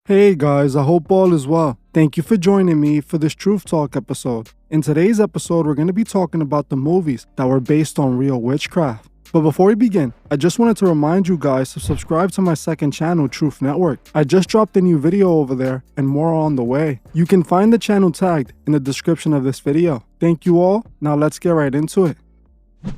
Hey guys, I hope all is well. Thank you for joining me for this Truth Talk episode. In today's episode, we're going to be talking about the movies that were based on real witchcraft. But before we begin, I just wanted to remind you guys to subscribe to my second channel, Truth Network. I just dropped a new video over there and more on the way. You can find the channel tagged in the description of this video. Thank you all. Now let's get right into it.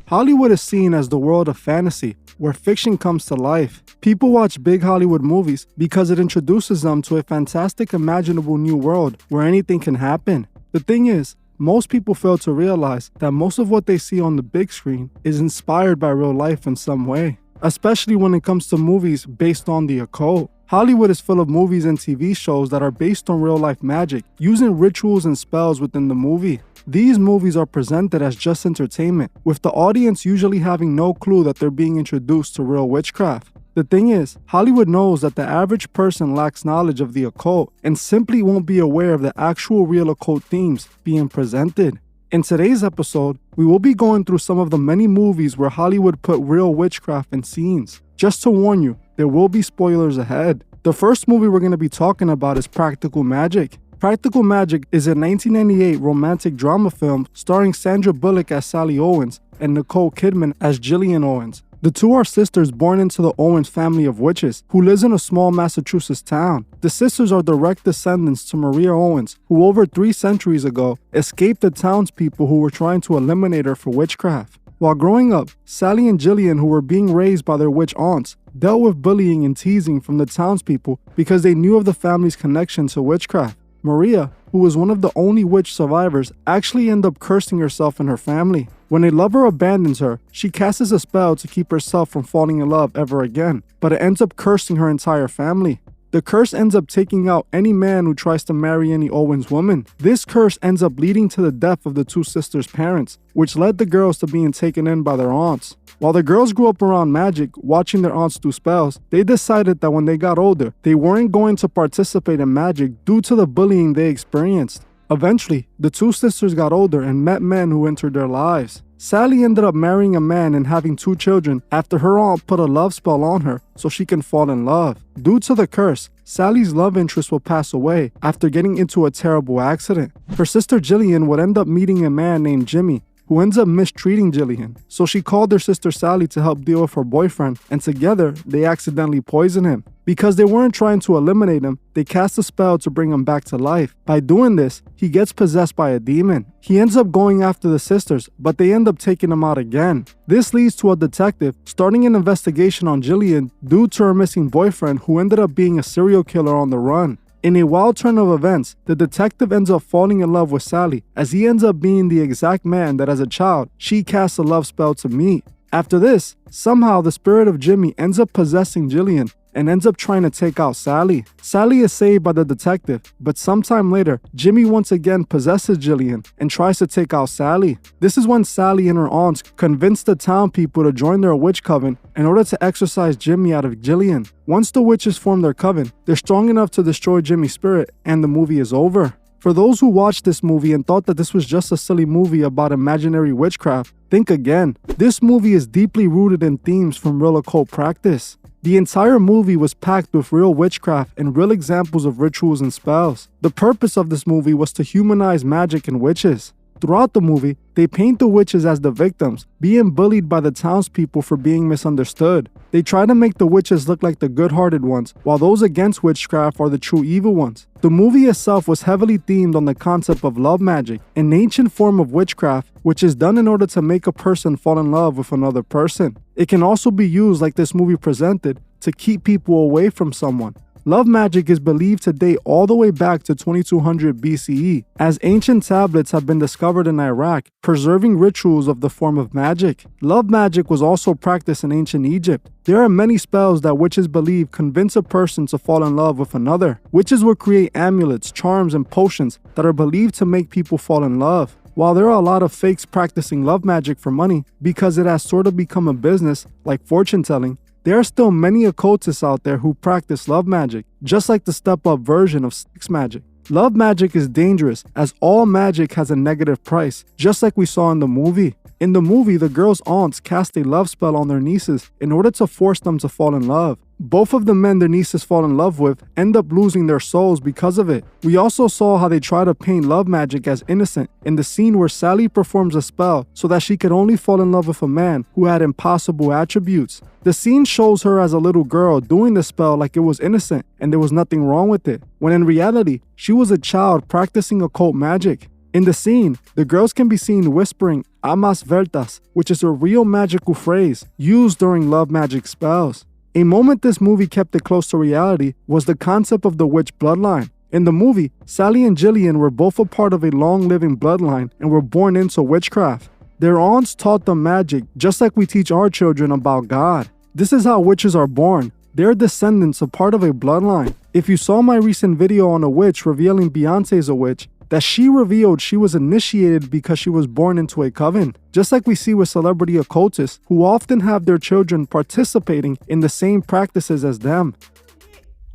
Hollywood is seen as the world of fantasy, where fiction comes to life. People watch big Hollywood movies because it introduces them to a fantastic imaginable new world where anything can happen. The thing is, most people fail to realize that most of what they see on the big screen is inspired by real life in some way, especially when it comes to movies based on the occult. Hollywood is full of movies and TV shows that are based on real life magic, using rituals and spells within the movie. These movies are presented as just entertainment, with the audience usually having no clue that they're being introduced to real witchcraft. The thing is, Hollywood knows that the average person lacks knowledge of the occult and simply won't be aware of the actual real occult themes being presented. In today's episode, we will be going through some of the many movies where Hollywood put real witchcraft in scenes. Just to warn you, there will be spoilers ahead. The first movie we're going to be talking about is Practical Magic. Practical Magic is a 1998 romantic drama film starring Sandra Bullock as Sally Owens and Nicole Kidman as Gillian Owens. The two are sisters born into the Owens family of witches, who lives in a small Massachusetts town. The sisters are direct descendants to Maria Owens, who over 3 centuries ago escaped the townspeople who were trying to eliminate her for witchcraft. While growing up, Sally and Gillian, who were being raised by their witch aunts, dealt with bullying and teasing from the townspeople because they knew of the family's connection to witchcraft. Maria, who was one of the only witch survivors, actually ended up cursing herself and her family. When a lover abandons her, she casts a spell to keep herself from falling in love ever again, but it ends up cursing her entire family. The curse ends up taking out any man who tries to marry any Owens woman. This curse ends up leading to the death of the two sisters' parents, which led the girls to being taken in by their aunts. While the girls grew up around magic, watching their aunts do spells, they decided that when they got older, they weren't going to participate in magic due to the bullying they experienced. Eventually, the two sisters got older and met men who entered their lives. Sally ended up marrying a man and having 2 children after her aunt put a love spell on her so she can fall in love. Due to the curse, Sally's love interest will pass away after getting into a terrible accident. Her sister Gillian would end up meeting a man named Jimmy, who ends up mistreating Gillian. So she called her sister Sally to help deal with her boyfriend, and together they accidentally poison him. Because they weren't trying to eliminate him, they cast a spell to bring him back to life. By doing this, he gets possessed by a demon. He ends up going after the sisters, but they end up taking him out again. This leads to a detective starting an investigation on Gillian due to her missing boyfriend, who ended up being a serial killer on the run. In a wild turn of events, the detective ends up falling in love with Sally, as he ends up being the exact man that as a child, she cast a love spell to meet. After this, somehow the spirit of Jimmy ends up possessing Gillian and ends up trying to take out Sally. Sally is saved by the detective, but sometime later, Jimmy once again possesses Gillian and tries to take out Sally. This is when Sally and her aunts convince the town people to join their witch coven in order to exorcise Jimmy out of Gillian. Once the witches form their coven, they're strong enough to destroy Jimmy's spirit and the movie is over. For those who watched this movie and thought that this was just a silly movie about imaginary witchcraft, think again. This movie is deeply rooted in themes from real occult practice. The entire movie was packed with real witchcraft and real examples of rituals and spells. The purpose of this movie was to humanize magic and witches. Throughout the movie, they paint the witches as the victims, being bullied by the townspeople for being misunderstood. They try to make the witches look like the good-hearted ones, while those against witchcraft are the true evil ones. The movie itself was heavily themed on the concept of love magic, an ancient form of witchcraft which is done in order to make a person fall in love with another person. It can also be used, like this movie presented, to keep people away from someone. Love magic is believed to date all the way back to 2200 BCE, as ancient tablets have been discovered in Iraq, preserving rituals of the form of magic. Love magic was also practiced in ancient Egypt. There are many spells that witches believe convince a person to fall in love with another. Witches will create amulets, charms, and potions that are believed to make people fall in love. While there are a lot of fakes practicing love magic for money because it has sort of become a business, like fortune telling, there are still many occultists out there who practice love magic, just like the step-up version of sex magic. Love magic is dangerous, as all magic has a negative price, just like we saw in the movie. In the movie, the girls' aunts cast a love spell on their nieces in order to force them to fall in love. Both of the men their nieces fall in love with end up losing their souls because of it. We also saw how they try to paint love magic as innocent in the scene where Sally performs a spell so that she could only fall in love with a man who had impossible attributes. The scene shows her as a little girl doing the spell like it was innocent and there was nothing wrong with it, when in reality, she was a child practicing occult magic. In the scene, the girls can be seen whispering amas vertas, which is a real magical phrase used during love magic spells. A moment this movie kept it close to reality was the concept of the witch bloodline. In the movie, Sally and Jillian were both a part of a long-living bloodline and were born into witchcraft. Their aunts taught them magic just like we teach our children about God. This is how witches are born. They're descendants of part of a bloodline. If you saw my recent video on a witch revealing Beyonce's a witch, that she revealed she was initiated because she was born into a coven, just like we see with celebrity occultists who often have their children participating in the same practices as them.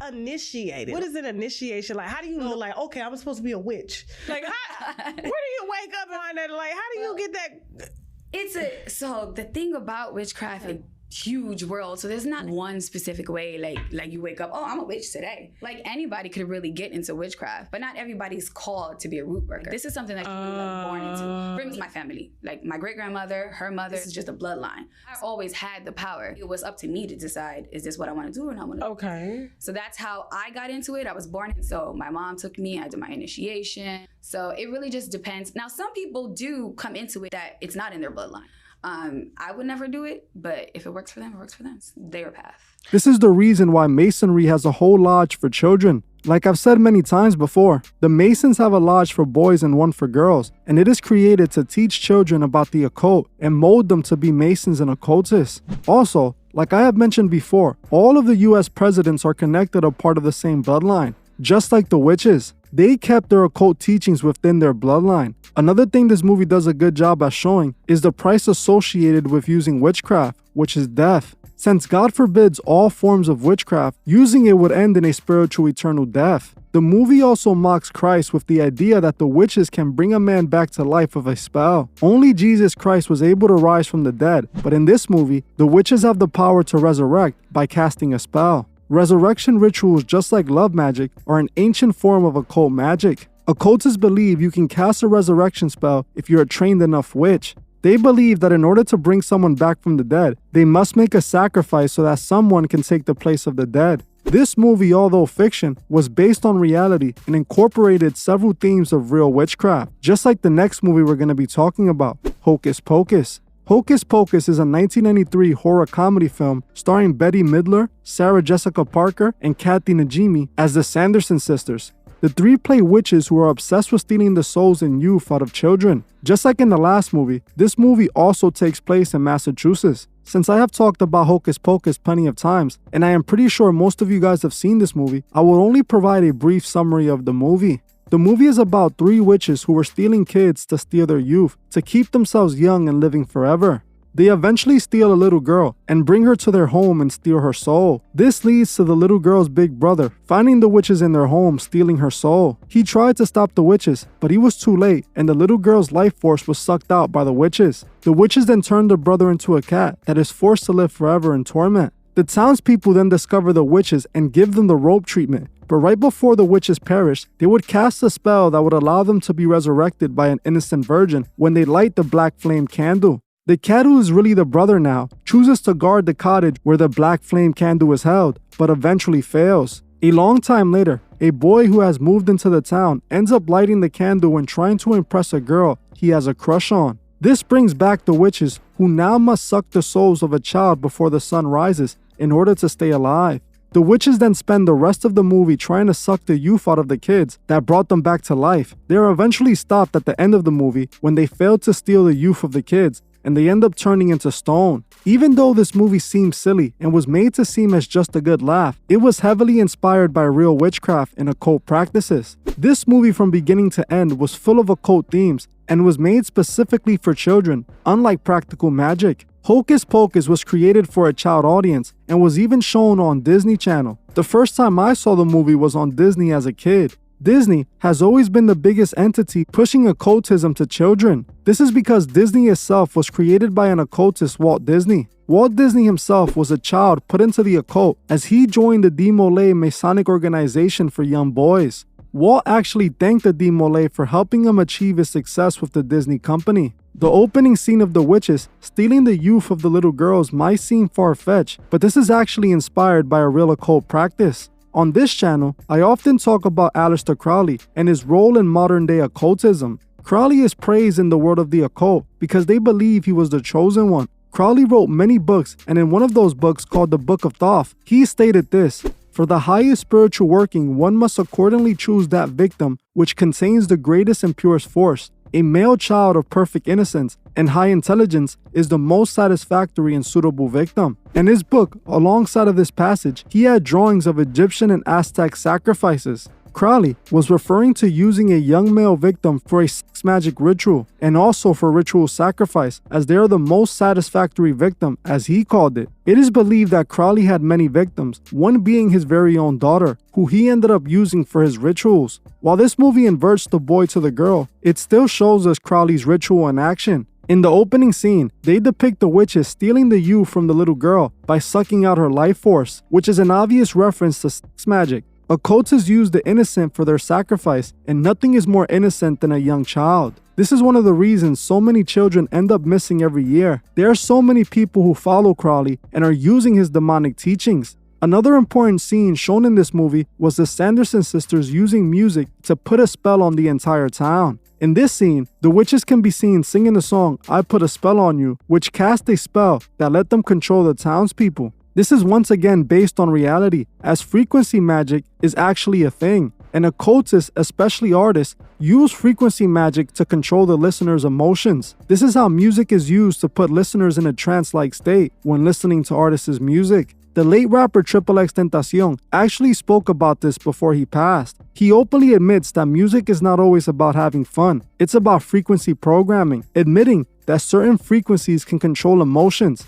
Initiated. What is an initiation like? How do you know, like, okay, I'm supposed to be a witch? Like, where do you wake up and find that? Like, how do you get that? So the thing about witchcraft, huge world, so there's not one specific way like you wake up, oh, I'm a witch today. Like anybody could really get into witchcraft, but not everybody's called to be a root worker. This is something that you're really born into. For instance, my family, like my great grandmother, her mother, this is just a bloodline. I always had the power. It was up to me to decide, is this what I want to do or not want to do? Okay. So that's how I got into it. I was born, so my mom took me, I did my initiation. So it really just depends. Now some people do come into it that it's not in their bloodline. I would never do it, but if it works for them, it works for them. It's their path. This is the reason why Masonry has a whole lodge for children. Like I've said many times before, the Masons have a lodge for boys and one for girls, and it is created to teach children about the occult and mold them to be Masons and occultists. Also, like I have mentioned before, all of the US presidents are connected or part of the same bloodline, just like the witches. They kept their occult teachings within their bloodline. Another thing this movie does a good job at showing is the price associated with using witchcraft, which is death. Since God forbids all forms of witchcraft, using it would end in a spiritual eternal death. The movie also mocks Christ with the idea that the witches can bring a man back to life with a spell. Only Jesus Christ was able to rise from the dead, but in this movie, the witches have the power to resurrect by casting a spell. Resurrection rituals, just like love magic, are an ancient form of occult magic. Occultists believe you can cast a resurrection spell if you're a trained enough witch. They believe that in order to bring someone back from the dead, they must make a sacrifice so that someone can take the place of the dead. This movie, although fiction, was based on reality and incorporated several themes of real witchcraft, just like the next movie we're going to be talking about, Hocus-pocus. Hocus-pocus is a 1993 horror comedy film starring Bette Midler, Sarah Jessica Parker, and Kathy Najimy as the Sanderson sisters. The three play witches who are obsessed with stealing the souls and youth out of children. Just like in the last movie, this movie also takes place in Massachusetts. Since I have talked about Hocus-pocus plenty of times, and I am pretty sure most of you guys have seen this movie, I will only provide a brief summary of the movie. The movie is about three witches who were stealing kids to steal their youth, to keep themselves young and living forever. They eventually steal a little girl and bring her to their home and steal her soul. This leads to the little girl's big brother finding the witches in their home stealing her soul. He tried to stop the witches, but he was too late and the little girl's life force was sucked out by the witches. The witches then turn the brother into a cat that is forced to live forever in torment. The townspeople then discover the witches and give them the rope treatment. But right before the witches perish, they would cast a spell that would allow them to be resurrected by an innocent virgin when they light the black flame candle. The cat, who is really the brother now, chooses to guard the cottage where the black flame candle is held, but eventually fails. A long time later, a boy who has moved into the town ends up lighting the candle and trying to impress a girl he has a crush on. This brings back the witches, who now must suck the souls of a child before the sun rises in order to stay alive. The witches then spend the rest of the movie trying to suck the youth out of the kids that brought them back to life. They are eventually stopped at the end of the movie when they failed to steal the youth of the kids, and they end up turning into stone. Even though this movie seems silly and was made to seem as just a good laugh, it was heavily inspired by real witchcraft and occult practices. This movie from beginning to end was full of occult themes and was made specifically for children, unlike practical magic. Hocus-pocus was created for a child audience and was even shown on Disney Channel. The first time I saw the movie was on Disney as a kid. Disney has always been the biggest entity pushing occultism to children. This is because Disney itself was created by an occultist, Walt Disney. Walt Disney himself was a child put into the occult as he joined the Demolay Masonic organization for young boys. Walt actually thanked the Demolay for helping him achieve his success with the Disney company. The opening scene of The Witches stealing the youth of the little girls might seem far-fetched, but this is actually inspired by a real occult practice. On this channel, I often talk about Aleister Crowley and his role in modern-day occultism. Crowley is praised in the world of the occult because they believe he was the chosen one. Crowley wrote many books, and in one of those books called the Book of Thoth, he stated this: "For the highest spiritual working, one must accordingly choose that victim which contains the greatest and purest force. A male child of perfect innocence and high intelligence is the most satisfactory and suitable victim." In his book, alongside of this passage, he had drawings of Egyptian and Aztec sacrifices. Crowley was referring to using a young male victim for a sex magic ritual and also for ritual sacrifice, as they are the most satisfactory victim, as he called it. It is believed that Crowley had many victims, one being his very own daughter, who he ended up using for his rituals. While this movie inverts the boy to the girl, it still shows us Crowley's ritual in action. In the opening scene, they depict the witches stealing the youth from the little girl by sucking out her life force, which is an obvious reference to sex magic. Occultists use the innocent for their sacrifice, and nothing is more innocent than a young child. This is one of the reasons so many children end up missing every year. There are so many people who follow Crowley and are using his demonic teachings. Another important scene shown in this movie was the Sanderson sisters using music to put a spell on the entire town. In this scene, the witches can be seen singing the song "I Put a Spell on You," which cast a spell that let them control the townspeople. This is once again based on reality, as frequency magic is actually a thing, and occultists, especially artists, use frequency magic to control the listener's emotions. This is how music is used to put listeners in a trance-like state when listening to artists' music. The late rapper XXXTentacion actually spoke about this before he passed. He openly admits that music is not always about having fun, it's about frequency programming, admitting that certain frequencies can control emotions.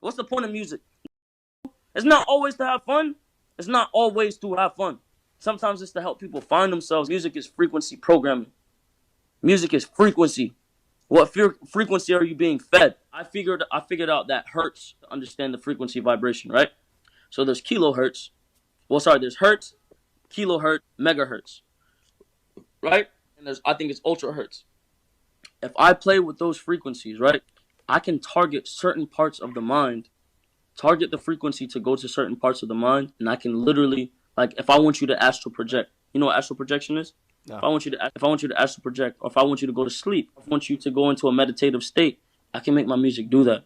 What's the point of music? It's not always to have fun. It's not always to have fun. Sometimes it's to help people find themselves. Music is frequency programming. Music is frequency. What frequency are you being fed? I figured out that hertz to understand the frequency vibration, right? So there's kilohertz. There's hertz, kilohertz, megahertz, right? And I think it's ultrahertz. If I play with those frequencies, right, I can target certain parts of the mind, target the frequency to go to certain parts of the mind, and I can literally, like, if I want you to astral project, you know what astral projection is? No. If I want you to astral project, or if I want you to go to sleep, if I want you to go into a meditative state, I can make my music do that.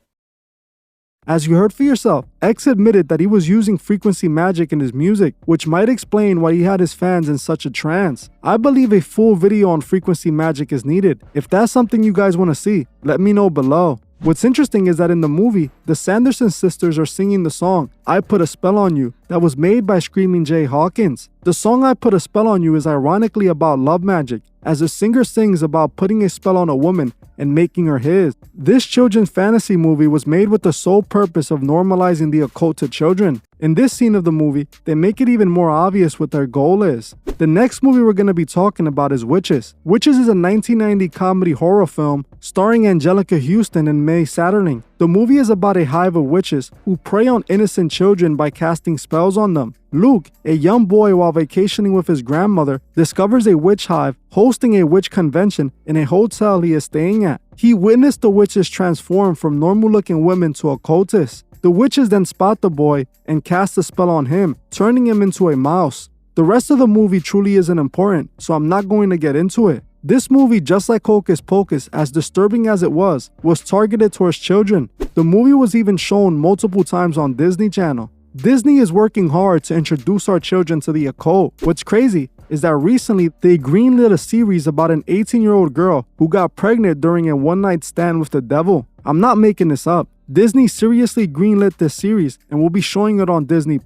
As you heard for yourself, X admitted that he was using frequency magic in his music, which might explain why he had his fans in such a trance. I believe a full video on frequency magic is needed. If that's something you guys want to see, let me know below. What's interesting is that in the movie, the Sanderson sisters are singing the song "I Put a Spell on You" that was made by Screaming Jay Hawkins. The song "I Put a Spell on You" is ironically about love magic, as the singer sings about putting a spell on a woman and making her his. This children's fantasy movie was made with the sole purpose of normalizing the occult to children. In this scene of the movie, they make it even more obvious what their goal is. The next movie we're going to be talking about is Witches. Witches is a 1990 comedy horror film starring Angelica Houston and May Satterling. The movie is about a hive of witches who prey on innocent children by casting spells on them. Luke, a young boy while vacationing with his grandmother, discovers a witch hive hosting a witch convention in a hotel he is staying at. He witnessed the witches transform from normal-looking women to occultists. The witches then spot the boy and cast a spell on him, turning him into a mouse. The rest of the movie truly isn't important, so I'm not going to get into it. This movie, just like Hocus-pocus, as disturbing as it was targeted towards children. The movie was even shown multiple times on Disney Channel. Disney is working hard to introduce our children to the occult. What's crazy is that recently they greenlit a series about an 18-year-old girl who got pregnant during a one-night stand with the devil. I'm not making this up. Disney seriously greenlit this series and will be showing it on Disney+.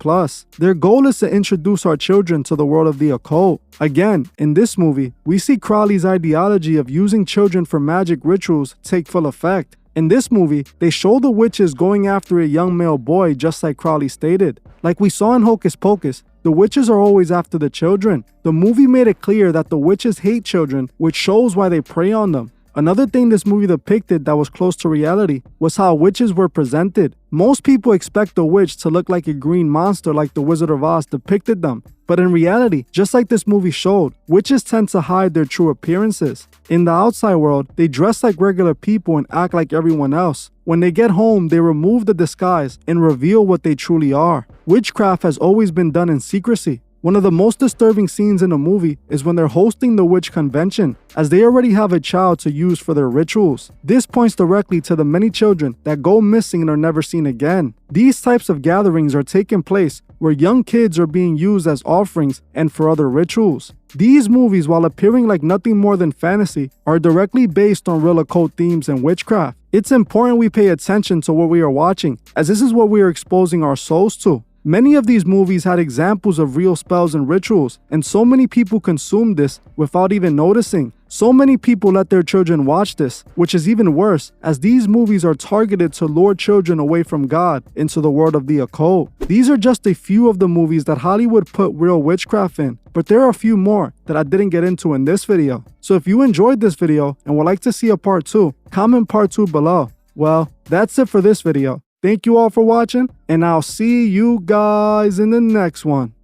Their goal is to introduce our children to the world of the occult. Again, in this movie, we see Crowley's ideology of using children for magic rituals take full effect. In this movie, they show the witches going after a young male boy just like Crowley stated. Like we saw in Hocus-pocus, the witches are always after the children. The movie made it clear that the witches hate children, which shows why they prey on them. Another thing this movie depicted that was close to reality was how witches were presented. Most people expect a witch to look like a green monster like the Wizard of Oz depicted them. But in reality, just like this movie showed, witches tend to hide their true appearances. In the outside world, they dress like regular people and act like everyone else. When they get home, they remove the disguise and reveal what they truly are. Witchcraft has always been done in secrecy. One of the most disturbing scenes in the movie is when they're hosting the witch convention, as they already have a child to use for their rituals. This points directly to the many children that go missing and are never seen again. These types of gatherings are taking place where young kids are being used as offerings and for other rituals. These movies, while appearing like nothing more than fantasy, are directly based on real occult themes and witchcraft. It's important we pay attention to what we are watching, as this is what we are exposing our souls to. Many of these movies had examples of real spells and rituals, and so many people consumed this without even noticing. So many people let their children watch this, which is even worse, as these movies are targeted to lure children away from God into the world of the occult. These are just a few of the movies that Hollywood put real witchcraft in, but there are a few more that I didn't get into in this video. So if you enjoyed this video and would like to see a part 2, comment part 2 below. Well, that's it for this video. Thank you all for watching, and I'll see you guys in the next one.